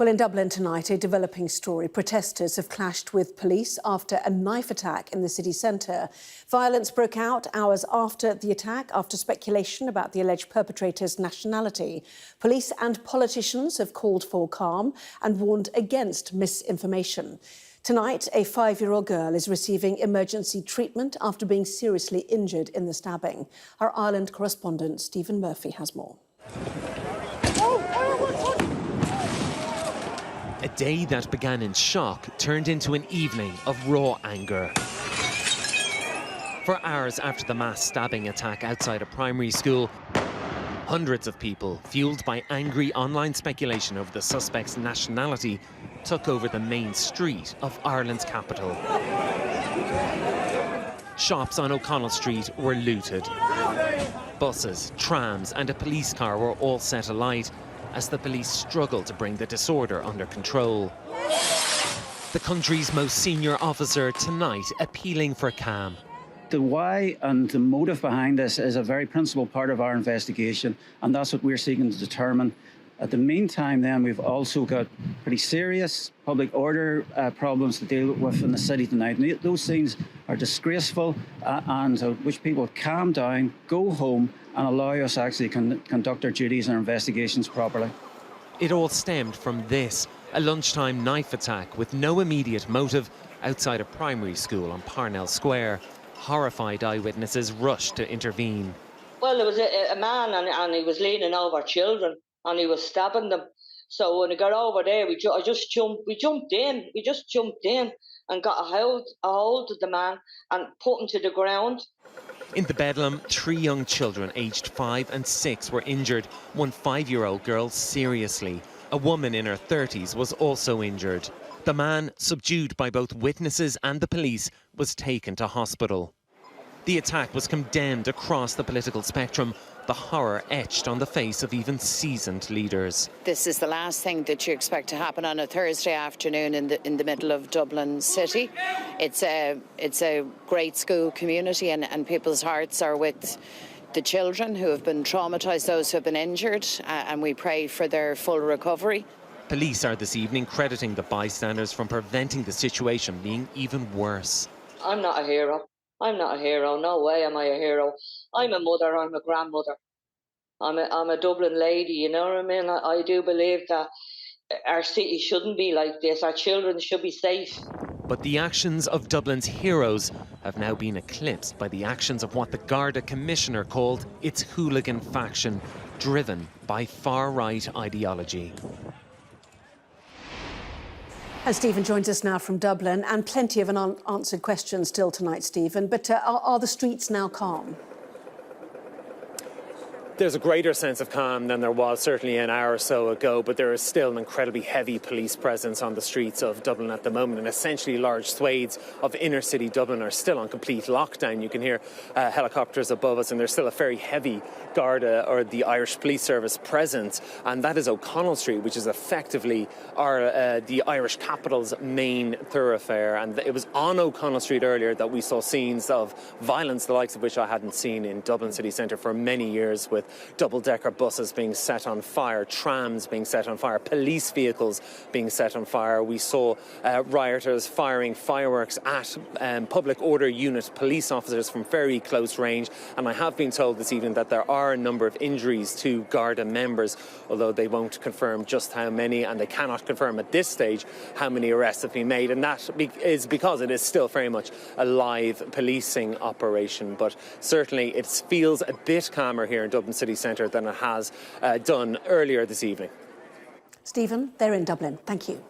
Well, in Dublin tonight, a developing story. Protesters have clashed with police after a knife attack in the city centre. Violence broke out hours after the attack, after speculation about the alleged perpetrator's nationality. Police and politicians have called for calm and warned against misinformation. Tonight, a 5-year-old girl is receiving emergency treatment after being seriously injured in the stabbing. Our Ireland correspondent, Stephen Murphy, has more. A day that began in shock turned into an evening of raw anger. For hours after the mass stabbing attack outside a primary school, hundreds of people, fueled by angry online speculation over the suspect's nationality, took over the main street of Ireland's capital. Shops on O'Connell Street were looted. Buses, trams and a police car were all set alight as the police struggled to bring the disorder under control. The country's most senior officer tonight appealing for calm. The why and the motive behind this is a very principal part of our investigation, and that's what we're seeking to determine. At the meantime, then, we've also got pretty serious public order problems to deal with in the city tonight. And those things are disgraceful and which people calm down, go home and allow us actually conduct our duties and our investigations properly. It all stemmed from this, a lunchtime knife attack with no immediate motive outside a primary school on Parnell Square. Horrified eyewitnesses rushed to intervene. Well, there was a man and he was leaning over children and he was stabbing them. So when he got over there, we just jumped in and got a hold of the man and put him to the ground. In the bedlam, 3 young children aged 5 and 6 were injured, one 5-year-old girl seriously. A woman in her 30s was also injured. The man, subdued by both witnesses and the police, was taken to hospital. The attack was condemned across the political spectrum, the horror etched on the face of even seasoned leaders. This is the last thing that you expect to happen on a Thursday afternoon in the middle of Dublin city. It's a great school community and people's hearts are with the children who have been traumatised, those who have been injured, and we pray for their full recovery. Police are this evening crediting the bystanders from preventing the situation being even worse. I'm not a hero. I'm not a hero. No way am I a hero. I'm a mother. I'm a grandmother. I'm a Dublin lady, you know what I mean? I do believe that our city shouldn't be like this. Our children should be safe. But the actions of Dublin's heroes have now been eclipsed by the actions of what the Garda Commissioner called its hooligan faction, driven by far-right ideology. And Stephen joins us now from Dublin, and plenty of unanswered questions still tonight, Stephen. But are the streets now calm? There's a greater sense of calm than there was certainly an hour or so ago, but there is still an incredibly heavy police presence on the streets of Dublin at the moment, and essentially large swathes of inner city Dublin are still on complete lockdown. You can hear helicopters above us, and there's still a very heavy Garda, or the Irish Police Service, presence, and that is O'Connell Street, which is effectively the Irish capital's main thoroughfare. And it was on O'Connell Street earlier that we saw scenes of violence, the likes of which I hadn't seen in Dublin city centre for many years, with double-decker buses being set on fire, trams being set on fire, police vehicles being set on fire. We saw rioters firing fireworks at public order unit police officers from very close range, and I have been told this evening that there are a number of injuries to Garda members, although they won't confirm just how many, and they cannot confirm at this stage how many arrests have been made, and that is because it is still very much a live policing operation. But certainly it feels a bit calmer here in Dublin city centre than it has done earlier this evening. Stephen, they're in Dublin. Thank you.